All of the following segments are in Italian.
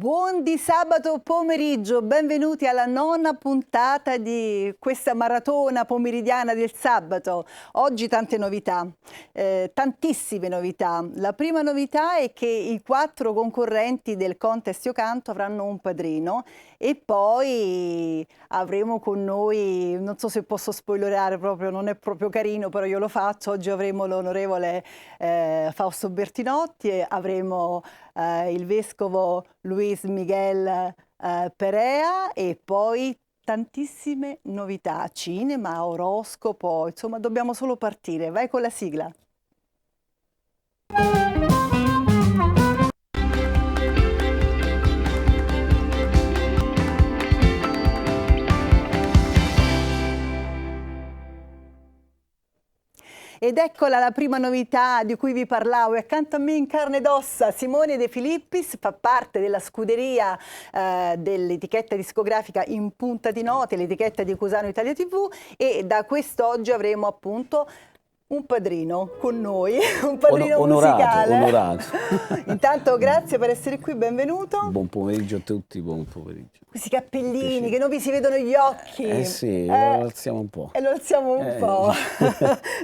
Buon di sabato pomeriggio, benvenuti alla nona puntata di questa maratona pomeridiana del sabato. Oggi tante novità, tantissime novità. La prima novità è che i 4 concorrenti del contest Io Canto avranno un padrino e poi avremo con noi, non so se posso spoilerare proprio, non è proprio carino, però io lo faccio, oggi avremo l'onorevole Fausto Bertinotti e avremo il vescovo Luis Miguel Perea e poi tantissime novità, cinema, oroscopo, insomma dobbiamo solo partire. Vai con la sigla. Ed eccola la prima novità di cui vi parlavo, e accanto a me in carne ed ossa Simone De Filippis, fa parte della scuderia dell'etichetta discografica In Punta di Note, l'etichetta di Cusano Italia TV, e da quest'oggi avremo appunto un padrino con noi, un padrino musicale. Onorato. Intanto grazie per essere qui, benvenuto. Buon pomeriggio a tutti, buon pomeriggio. Questi cappellini che non vi si vedono gli occhi. Sì, lo alziamo un po'. E lo alziamo un po'.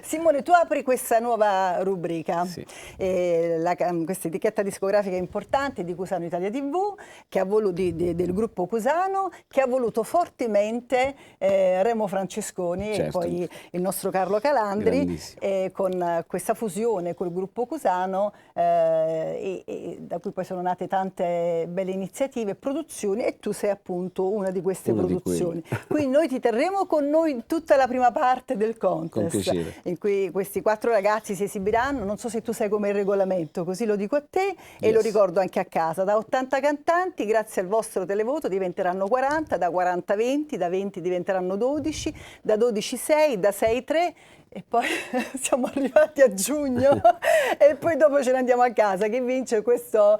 Simone, tu apri questa nuova rubrica, Sì. Questa etichetta discografica importante di Cusano Italia TV, che ha voluto, del gruppo Cusano, che ha voluto fortemente Remo Francesconi, Certo. E poi il nostro Carlo Calandri, con questa fusione col gruppo Cusano, e da cui poi sono nate tante belle iniziative e produzioni, e tu sei appunto una di queste produzioni. Quindi noi ti terremo con noi in tutta la prima parte del contest, con piacere, in cui questi 4 ragazzi si esibiranno. Non so se tu sai com'è il regolamento, così lo dico a te e lo ricordo anche a casa. Da 80 cantanti, grazie al vostro televoto, diventeranno 40, da 40 20, da 20 diventeranno 12, da 12 6, da 6 3, e poi siamo arrivati a giugno e poi dopo ce ne andiamo a casa. Chi vince questo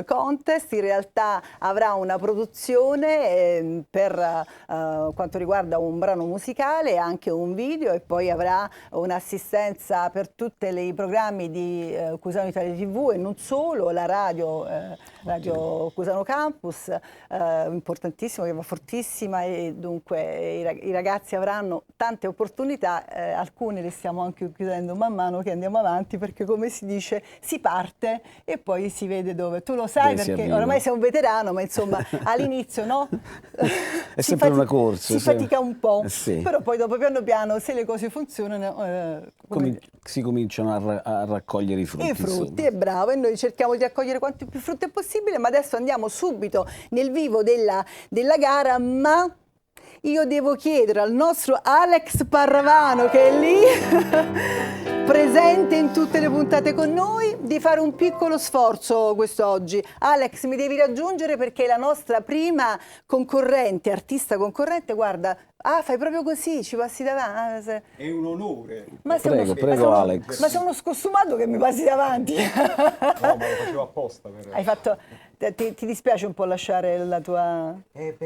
contest in realtà avrà una produzione per quanto riguarda un brano musicale e anche un video, e poi avrà un'assistenza per tutti i programmi di Cusano Italia TV e non solo, la Radio Cusano Campus, importantissimo, che va fortissima, e dunque i ragazzi avranno tante opportunità. Alcune le stiamo anche chiudendo man mano che andiamo avanti, perché come si dice si parte e poi si vede dove. Tu lo sai perché oramai sei un veterano, ma insomma all'inizio no? È sempre una corsa. Si fatica un po', sì. Però poi dopo piano piano, se le cose funzionano, si cominciano a raccogliere i frutti. I frutti, è bravo, e noi cerchiamo di raccogliere quanti più frutti è possibile, ma adesso andiamo subito nel vivo della gara, ma io devo chiedere al nostro Alex Parravano, che è lì, presente in tutte le puntate con noi, di fare un piccolo sforzo quest'oggi. Alex, mi devi raggiungere perché è la nostra prima concorrente, artista concorrente, guarda. Ah, fai proprio così, ci passi davanti. È un onore. Ma prego Alex. Ma sei uno scostumato che mi passi davanti. No, ma lo facevo apposta. Hai fatto... Ti dispiace un po' lasciare la tua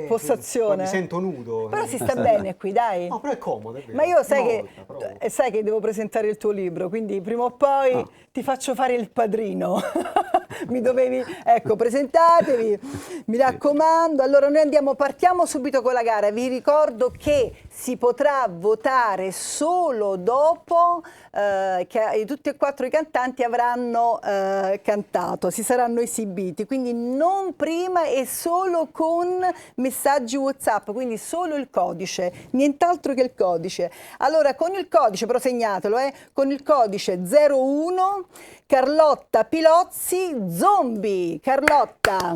postazione? Mi sento nudo. Però si sta bene qui, dai. No, però è comodo, è vero. Ma io sai che devo presentare il tuo libro, quindi prima o poi ti faccio fare il padrino. Mi dovevi, ecco, presentatevi, mi raccomando. Allora noi partiamo subito con la gara. Vi ricordo che si potrà votare solo dopo che tutti e 4 i cantanti avranno cantato, si saranno esibiti, quindi non prima e solo con messaggi WhatsApp, quindi solo il codice, nient'altro che il codice. Allora con il codice, però segnatelo, con il codice 01 Carlotta Pilozzi Zombie. Carlotta.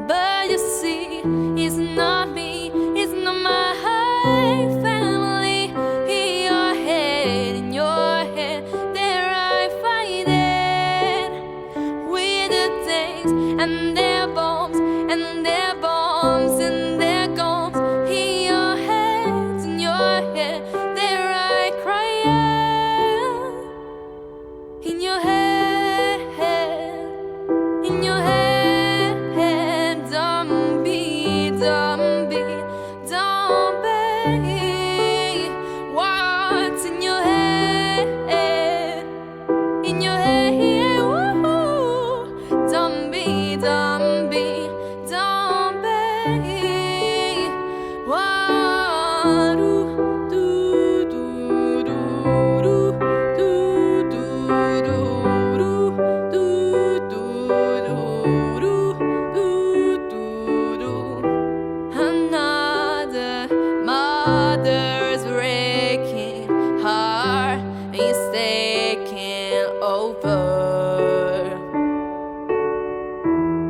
But you see, he's your head, in your head. Don't be, don't be, don't be. What's in your head, in your head? Woo. Don't be, don't be, don't be. Wah, do, do, do, do, do, do, do, do, do, do, do, do. Another mother's breaking heart is taking over.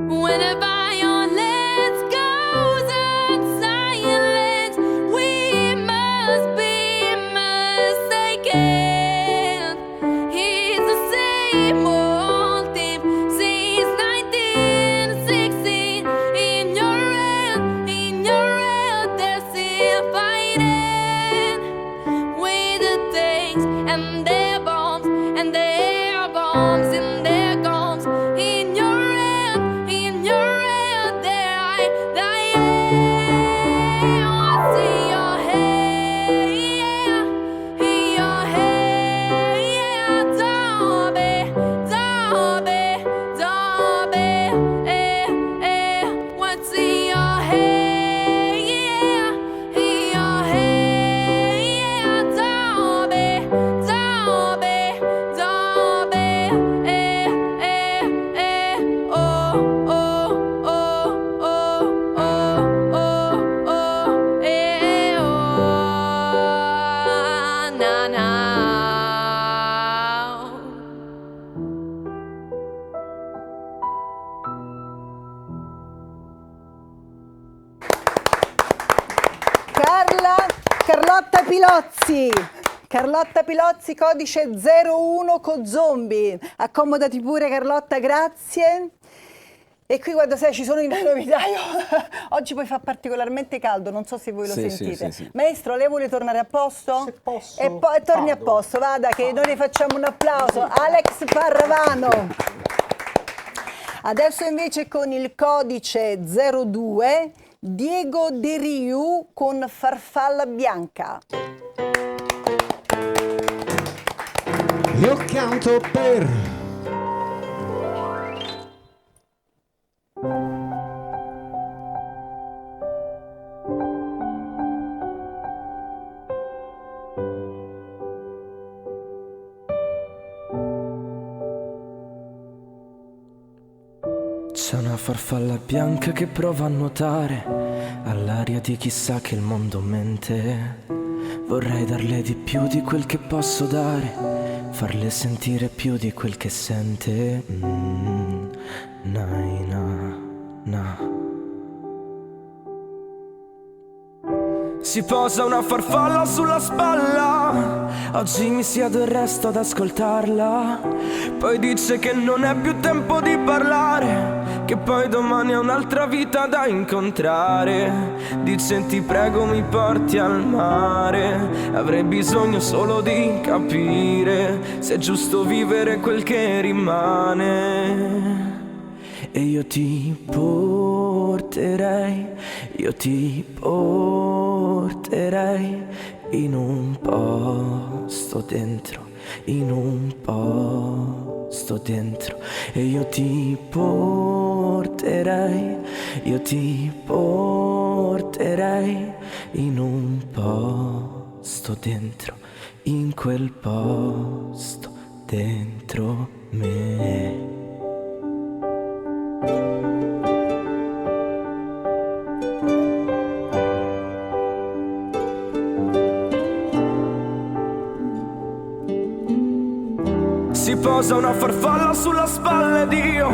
When a violence goes unsilenced, we must be mistaken. He's the same old theme since 1916. In your head, they're still fighting with the tanks and their bombs and their bombs in their guns. In your head, they're dying. What's in your head? In your head, don't be, don't be, don't be. What's in your head? In your head, don't be, don't be, don't be. Oh, oh, oh, oh, oh, oh, na, na. Carlotta Pilozzi. Carlotta Pilozzi, codice 01 con Zombie. Accomodati pure Carlotta, grazie. E qui guarda, sai, ci sono i novità. Oggi poi fa particolarmente caldo, non so se voi lo Sì, sentite. sì. Maestro, lei vuole tornare a posto? Se posso, E poi torni a vado. posto, vada che noi le facciamo un applauso. Alex Parravano. Adesso invece con il codice 02 Diego De Riu con Farfalla Bianca. Io canto per C'è una farfalla bianca che prova a nuotare all'aria di chissà che il mondo mente. Vorrei darle di più di quel che posso dare, farle sentire più di quel che sente. Nai, na, na. Si posa una farfalla sulla spalla, oggi mi siedo e resto ad ascoltarla. Poi dice che non è più tempo di parlare, che poi domani ha un'altra vita da incontrare. Dice ti prego mi porti al mare, avrei bisogno solo di capire se è giusto vivere quel che rimane. E io ti porterei, io ti porterei in un posto dentro, in un posto dentro. E io ti porterei, io ti porterei in un posto dentro, in quel posto dentro me. Si posa una farfalla sulla spalla ed io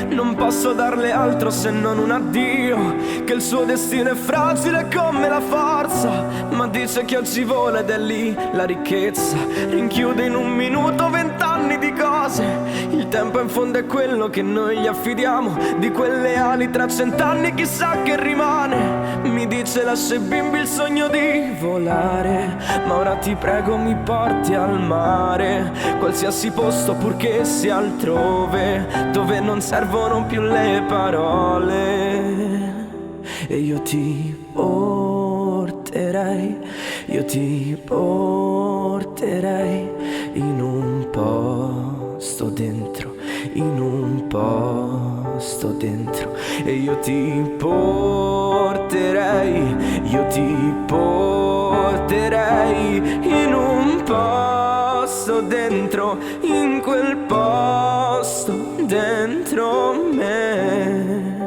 non posso darle altro se non un addio, che il suo destino è fragile come la forza, ma dice che oggi vola ed è lì la ricchezza. Rinchiude in un minuto 20 anni di cose, il tempo in fondo è quello che noi gli affidiamo, di quelle ali tra 100 anni chissà che rimane. mi dice lascia ai bimbi il sogno di volare, ma ora ti prego mi porti al mare, qualsiasi posto purché sia altrove, dove non servono più le parole. E io ti porterei, io ti porterei in un posto dentro, in un posto dentro. E io ti porterei, io ti porterei in un posto dentro, in quel posto dentro me.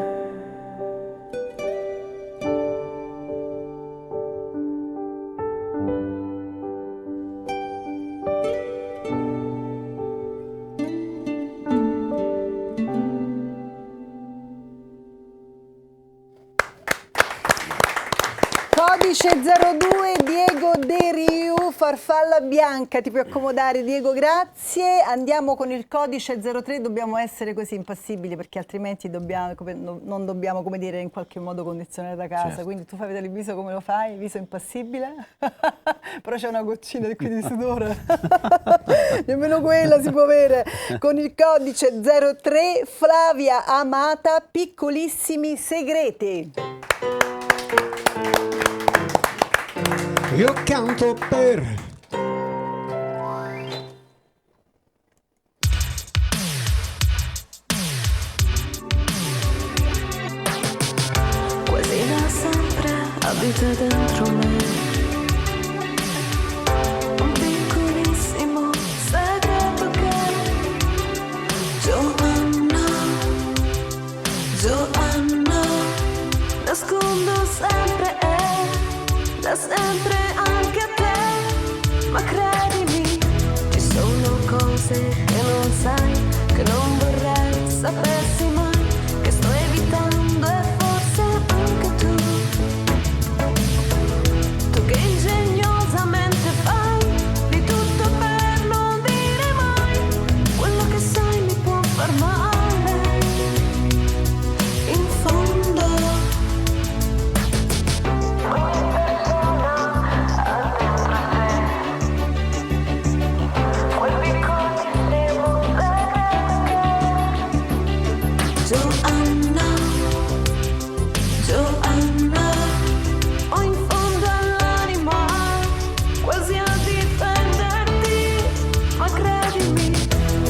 Codice 02 Diego De Riu, Farfalla Bianca, ti puoi accomodare Diego, grazie. Andiamo con il codice 03, dobbiamo essere così impassibili perché altrimenti non dobbiamo, come dire, in qualche modo condizionare da casa, certo. Quindi tu fai vedere il viso come lo fai, viso impassibile, però c'è una goccina qui di sudore, nemmeno quella si può avere. Con il codice 03 Flavia Amata, Piccolissimi segreti. Io canto per Quasi da sempre abita dentro me un piccolissimo segreto che Giovanna nascondo sempre e da sempre anche a te, ma credimi, ci sono cose che non sai, che non vorrei sapessi mai, che sto evitando e forse anche tu che ingegnosamente fai di tutto per non dire mai, quello che sai mi può far male, in fondo. Giovanna, ho in fondo all'anima, quasi a difenderti, ma credimi,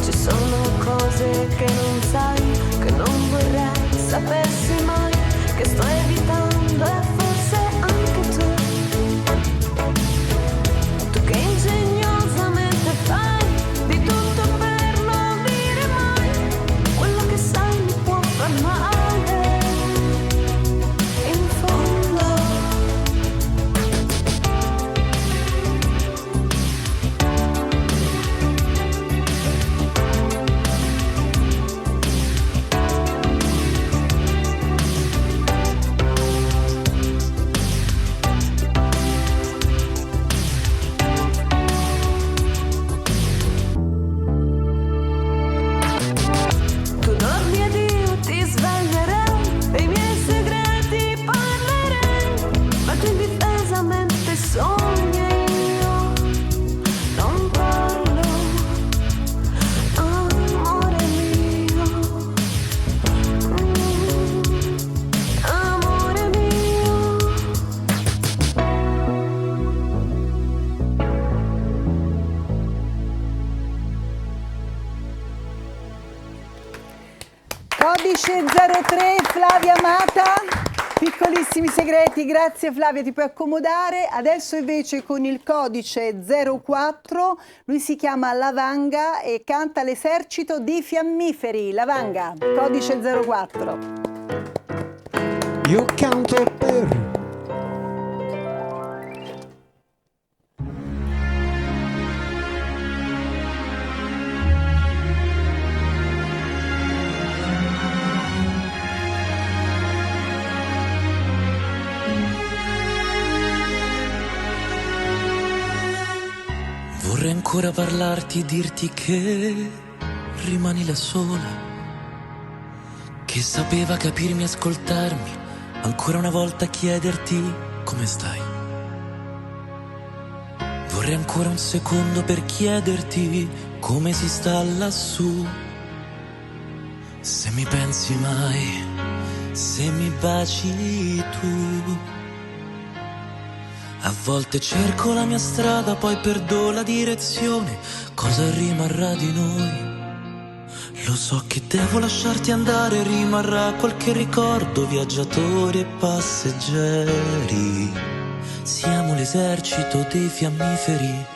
ci sono cose che non sai, che non vorrei sapessi mai, che sto evitando e forse anche tu che ingegnosamente fai di tutto per non dire mai, quello che sai mi può far male. Codice 03 Flavia Amata, Piccolissimi segreti, grazie Flavia, ti puoi accomodare. Adesso invece con il codice 04, lui si chiama Lavanga e canta L'esercito di fiammiferi. Lavanga, codice 04. Io canto per Vorrei ancora parlarti e dirti che rimani la sola, che sapeva capirmi, ascoltarmi ancora una volta chiederti come stai. Vorrei ancora un secondo per chiederti come si sta lassù. Se mi pensi mai, se mi baci tu. A volte cerco la mia strada, poi perdo la direzione. Cosa rimarrà di noi? Lo so che devo lasciarti andare, rimarrà qualche ricordo, viaggiatori e passeggeri. Siamo l'esercito dei fiammiferi.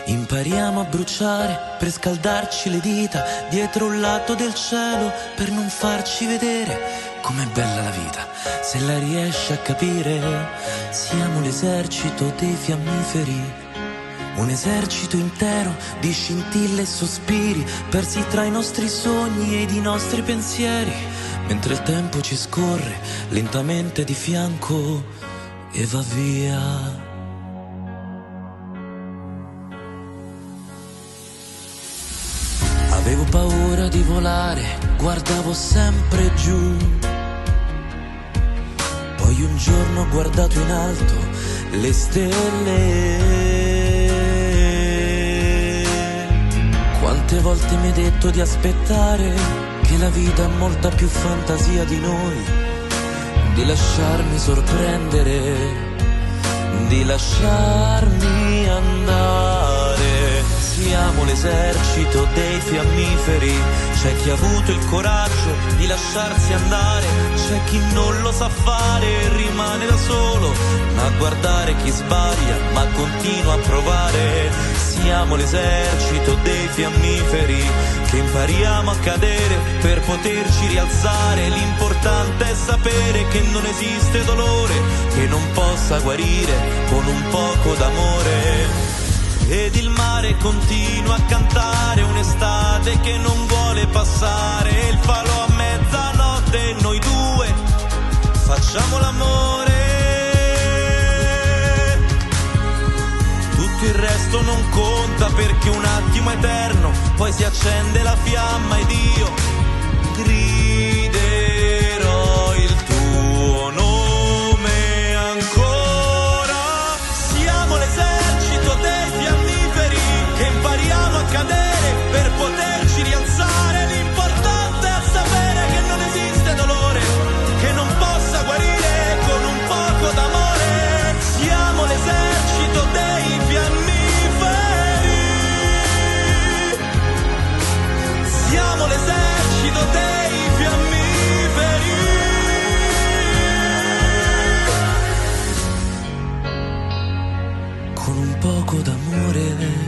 Impariamo a bruciare per scaldarci le dita dietro un lato del cielo per non farci vedere com'è bella la vita. Se la riesci a capire, siamo l'esercito dei fiammiferi. Un esercito intero di scintille e sospiri persi tra i nostri sogni ed i nostri pensieri, mentre il tempo ci scorre lentamente di fianco e va via. Avevo paura di volare, guardavo sempre giù. Poi un giorno ho guardato in alto le stelle. Quante volte mi hai detto di aspettare, che la vita ha molta più fantasia di noi, di lasciarmi sorprendere, di lasciarmi andare. Siamo l'esercito dei fiammiferi. C'è chi ha avuto il coraggio di lasciarsi andare, c'è chi non lo sa fare e rimane da solo a guardare chi sbaglia ma continua a provare. Siamo l'esercito dei fiammiferi che impariamo a cadere per poterci rialzare. L'importante è sapere che non esiste dolore che non possa guarire con un poco d'amore. Ed il mare continua a cantare un'estate che non vuole passare. Il falò a mezzanotte, noi due facciamo l'amore. Tutto il resto non conta perché un attimo eterno, poi si accende la fiamma ed io griderò il tuo nome ancora. Siamo l'esercito dei fiammiferi che impariamo a cadere per poterci rialzare. L'importante è sapere che non esiste dolore che non possa guarire con un poco d'amore. Siamo l'esercito dei fiammiferi. Siamo l'esercito dei fiammiferi. Con un poco d'amore.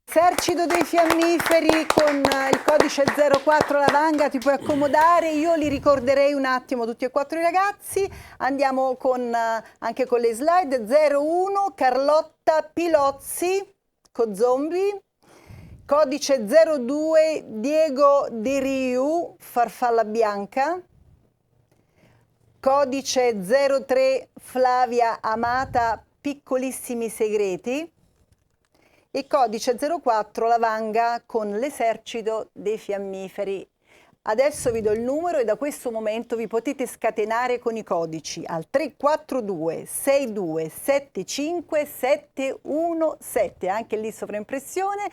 Esercito dei fiammiferi con il codice 04 Lavanga, ti puoi accomodare, io li ricorderei un attimo tutti e quattro i ragazzi. Andiamo anche con le slide. 01 Carlotta Pilozzi con Zombie, codice 02 Diego Di Riu Farfalla Bianca, codice 03 Flavia Amata Piccolissimi Segreti e codice 04 Lavanga con l'esercito dei fiammiferi. Adesso vi do il numero e da questo momento vi potete scatenare con i codici al 342 62 75 717, anche lì sovraimpressione.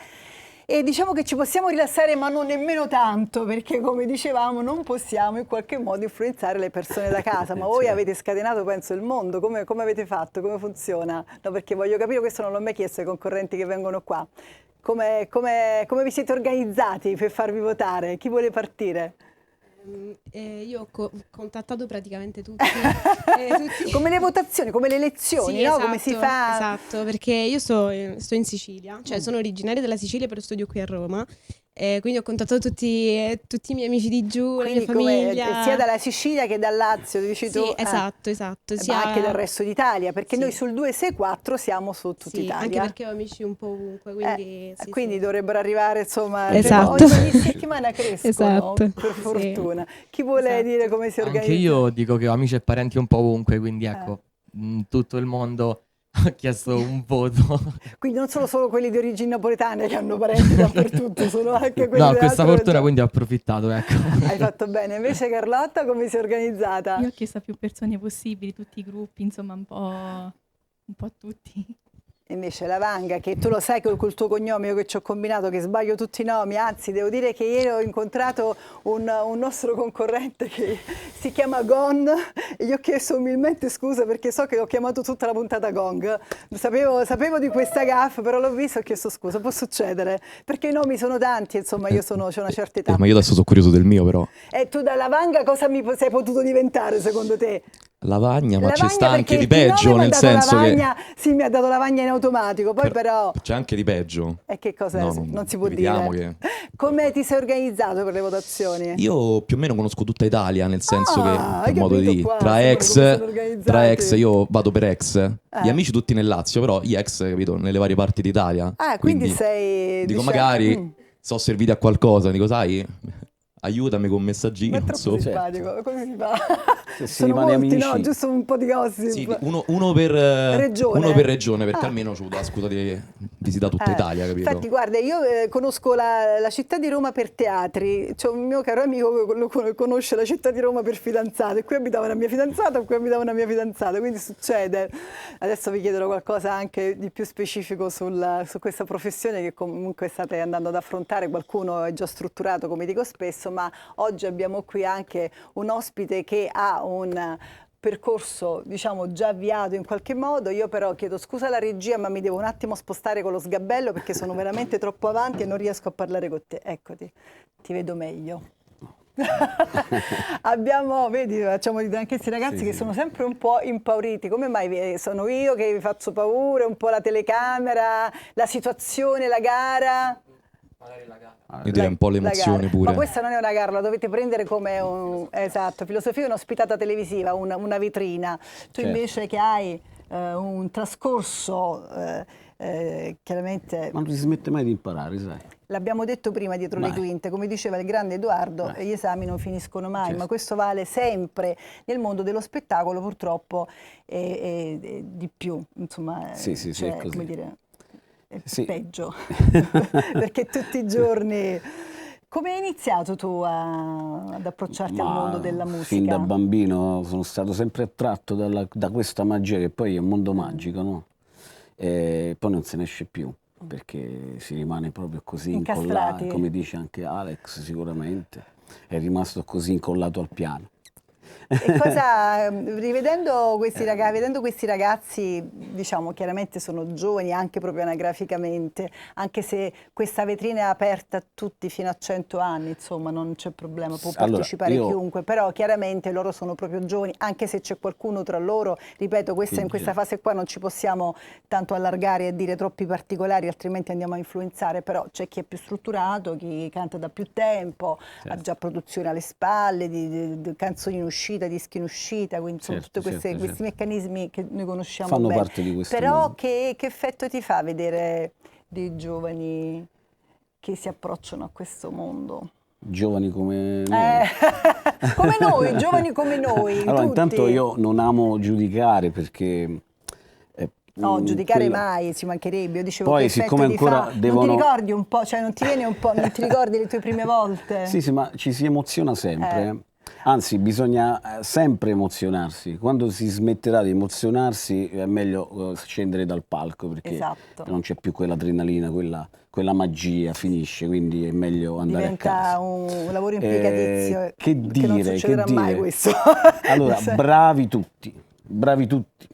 E diciamo che ci possiamo rilassare, ma non nemmeno tanto, perché come dicevamo non possiamo in qualche modo influenzare le persone da casa. Ma voi avete scatenato, penso, il mondo. Come avete fatto? Come funziona? No, perché voglio capire, questo non l'ho mai chiesto ai concorrenti che vengono qua. Come vi siete organizzati per farvi votare? Chi vuole partire? Io ho contattato praticamente tutti, Come le votazioni, come le elezioni, sì, no? Esatto, Come si fa? Esatto, perché io sto in Sicilia, cioè sono originaria della Sicilia però studio qui a Roma. Quindi ho contattato tutti i miei amici di giù, Quindi la mia famiglia. sia dalla Sicilia che dal Lazio, dici tu? Sì, esatto. Ma anche dal resto d'Italia, perché Sì. noi sul 264 siamo su tutta Sì, Italia. anche perché ho amici un po' ovunque, quindi sì, quindi sì. dovrebbero arrivare, insomma, Esatto. ogni settimana crescono, Esatto. per Sì. fortuna. Chi vuole Esatto. dire come si organizza? Anche io dico che ho amici e parenti un po' ovunque, quindi ecco, tutto il mondo ho chiesto un voto. Quindi non sono solo quelli di origini napoletane che hanno parenti dappertutto, sono anche quelli No, di questa altre fortuna regioni. quindi ho approfittato, ecco. Hai fatto bene. Invece Carlotta come si è organizzata? Io ho chiesto a più persone possibili, tutti i gruppi, insomma un po' a tutti. Invece la Vanga, che tu lo sai col tuo cognome, io che ci ho combinato, che sbaglio tutti i nomi, anzi devo dire che ieri ho incontrato un nostro concorrente che si chiama Gon e gli ho chiesto umilmente scusa perché so che ho chiamato tutta la puntata Gong. Sapevo di questa gaffe, però l'ho visto e ho chiesto scusa, può succedere, perché i nomi sono tanti, insomma io c'ho una certa età. Ma io adesso sono curioso del mio, però. E tu dalla Vanga cosa sei potuto diventare secondo te? Lavagna, ma Lavagna ci sta anche perché di il nome peggio, mi ha nel dato senso Lavagna, sì, mi ha dato Lavagna in automatico, poi però... C'è anche di peggio. E che cosa No, non si può evitiamo dire? che- Come ti sei organizzato per le votazioni? Io più o meno conosco tutta Italia, nel senso che, hai per modo di capito dire, qua, tra insomma, ex, come sono organizzati. tra ex io vado per ex. Gli amici tutti nel Lazio, però gli ex, capito, nelle varie parti d'Italia. Ah, quindi sei... Dico, diciamo, magari sono serviti a qualcosa, dico, sai, aiutami con un messaggino. Ma è troppo insomma. simpatico, come si fa? Se si Sono rimane molti, amici. no? Giusto un po' di gossip. Sì, uno per regione, perché almeno ho avuto la scusa di visitare tutta Italia, capito? Infatti, guarda, io conosco la città di Roma per teatri. C'è un mio caro amico che conosce la città di Roma per fidanzate. E qui abitava una mia fidanzata, e qui abitava una mia fidanzata. Quindi succede. Adesso vi chiederò qualcosa anche di più specifico su questa professione che comunque state andando ad affrontare. Qualcuno è già strutturato, come dico spesso, ma oggi abbiamo qui anche un ospite che ha un percorso, diciamo, già avviato in qualche modo. Io però chiedo scusa alla regia, ma mi devo un attimo spostare con lo sgabello perché sono veramente troppo avanti e non riesco a parlare con te. Eccoti, ti vedo meglio. Abbiamo, vedi, facciamo ridere anche questi ragazzi che sono sempre un po' impauriti. Come mai sono io che vi faccio paura? Un po' la telecamera, la situazione, la gara? Io direi un po' La l'emozione gara. pure. Ma questa non è una gara, la dovete prendere come esatto, filosofia è un'ospitata televisiva, una vetrina. Tu Certo. invece che hai un trascorso chiaramente... Ma non si smette mai di imparare, sai. L'abbiamo detto prima dietro le Mai. quinte, come diceva il grande Edoardo, Mai. gli esami non finiscono mai, Certo. ma questo vale sempre nel mondo dello spettacolo, purtroppo e di più, insomma, Sì, sì, sì, cioè, è così. come dire, è Sì. peggio, perché tutti i giorni... Come hai iniziato tu ad approcciarti al mondo della musica? Fin da bambino sono stato sempre attratto da questa magia, che poi è un mondo magico, no? E poi non se ne esce più, perché si rimane proprio così Incastrati. incollato, come dice anche Alex sicuramente, è rimasto così incollato al piano. E cosa, rivedendo vedendo questi ragazzi, diciamo, chiaramente sono giovani anche proprio anagraficamente, anche se questa vetrina è aperta a tutti fino a 100 anni, insomma, non c'è problema, può Allora, partecipare io- chiunque, però chiaramente loro sono proprio giovani, anche se c'è qualcuno tra loro, ripeto, in questa fase qua non ci possiamo tanto allargare e dire troppi particolari, altrimenti andiamo a influenzare, però c'è chi è più strutturato, chi canta da più tempo, ha già produzione alle spalle, di canzoni in uscita, dischi in uscita, quindi insomma Certo, tutti certo, questi certo. meccanismi che noi conosciamo Fanno bene. parte di questo Però mondo. che effetto ti fa vedere dei giovani che si approcciano a questo mondo? Giovani come noi. Come noi, giovani come noi, Allora, tutti. intanto io non amo giudicare perché... No, giudicare quella- mai, ci mancherebbe. Io dicevo Poi, che effetto siccome ti ancora fa. Non devono- ti ricordi un po', cioè non ti viene un po', non ti ricordi le tue prime volte? Sì, sì, ma ci si emoziona sempre. Anzi, bisogna sempre emozionarsi. Quando si smetterà di emozionarsi è meglio scendere dal palco, perché Esatto. non c'è più quell'adrenalina, quella magia, finisce, quindi è meglio andare a casa. Diventa un lavoro impiegatizio. Che non dire, succederà che mai dire. questo. Allora, bravi tutti, bravi tutti.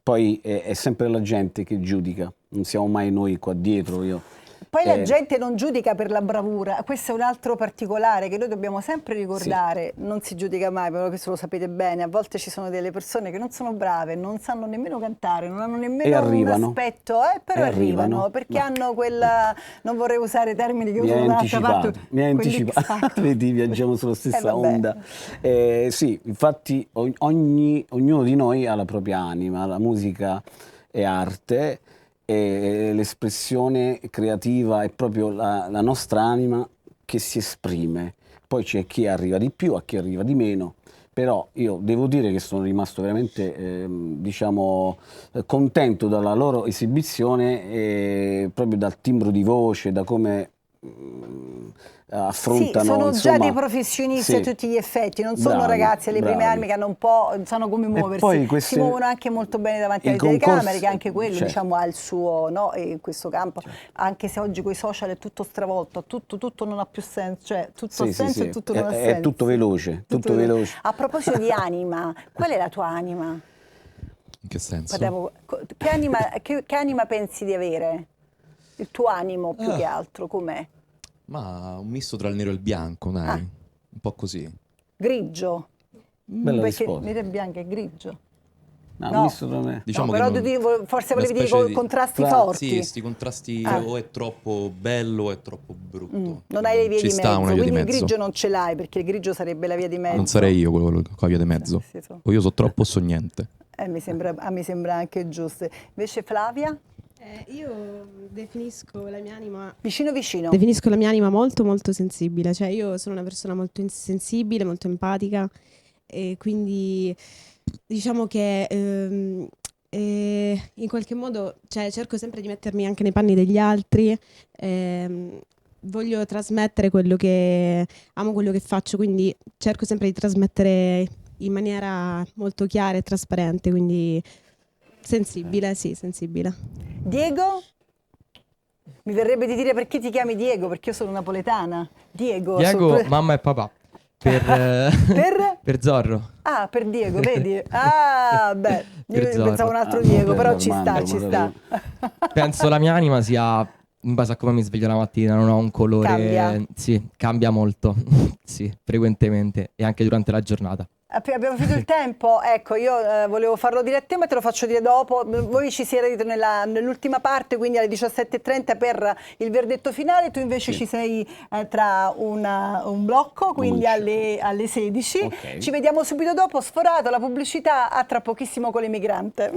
Poi è sempre la gente che giudica, non siamo mai noi qua dietro. Poi la gente non giudica per la bravura, questo è un altro particolare che noi dobbiamo sempre ricordare, non si giudica mai, però questo lo sapete bene, a volte ci sono delle persone che non sono brave, non sanno nemmeno cantare, non hanno nemmeno E arrivano. un aspetto, però E arrivano, arrivano. perché No. hanno quella, non vorrei usare termini che Mi usano hai dall'altra parte, anticipato, mi hai anticipato. Vedi, viaggiamo sulla stessa vabbè. onda. Sì, infatti ognuno di noi ha la propria anima, la musica è arte e l'espressione creativa è proprio la nostra anima che si esprime. Poi c'è chi arriva di più, a chi arriva di meno, Però io devo dire che sono rimasto veramente diciamo contento dalla loro esibizione, proprio dal timbro di voce, da come affrontano. Sì, sono insomma, già dei professionisti a tutti gli effetti, non sono bravi, ragazzi alle prime bravi. armi che hanno un po', sanno come muoversi, poi si muovono anche molto bene davanti i alle telecamere, concorsi- che anche quello certo. diciamo ha il suo, no, in questo campo, anche se oggi con i social è tutto stravolto, tutto non ha più senso, cioè tutto ha senso e tutto non ha senso. È tutto veloce, tutto veloce. A proposito di anima, qual è la tua anima? In che senso? Che anima pensi di avere? Il tuo animo più che altro, com'è? Ma un misto tra il nero e il bianco, dai. Un po' così. Grigio? Bella Perché risposta. nero e bianco è grigio. No, No. misto tra me. Diciamo No, che però non- tu forse una volevi dire specie di- contrasti Sì, forti. Sì, questi contrasti o è troppo bello o è troppo brutto. Non hai le vie Ci di sta mezzo, una via di quindi il mezzo. grigio non ce l'hai, perché il grigio sarebbe la via di mezzo. Non sarei io quello con la via di mezzo. Sì, sì. O io so troppo o so niente. Mi sembra anche giusto. Invece Flavia? Io definisco la mia anima Vicino. Definisco la mia anima molto molto sensibile, cioè io sono una persona molto sensibile, molto empatica e quindi diciamo che in qualche modo cioè, cerco sempre di mettermi anche nei panni degli altri, voglio trasmettere quello che amo, quello che faccio, quindi cerco sempre di trasmettere in maniera molto chiara e trasparente, quindi sensibile, sì, sensibile. Diego? Mi verrebbe di dire perché ti chiami Diego, perché io sono napoletana. Diego, mamma e papà. Per? Per Zorro. Ah, per Diego, vedi? Ah, beh, io Per Zorro. pensavo un altro Diego, però ci sta, Armando, ci sta. Penso la mia anima sia in base a come mi sveglio la mattina, non ho un colore. Cambia. Sì, cambia molto. Sì, frequentemente e anche durante la giornata. Abbiamo finito il tempo, ecco io volevo farlo dire a te ma te lo faccio dire dopo, voi ci siete nell'ultima parte quindi alle 17:30 per il verdetto finale, tu invece ci sei tra un blocco quindi alle 16, Ok. ci vediamo subito dopo, sforato la pubblicità, a tra pochissimo con l'Emigrante.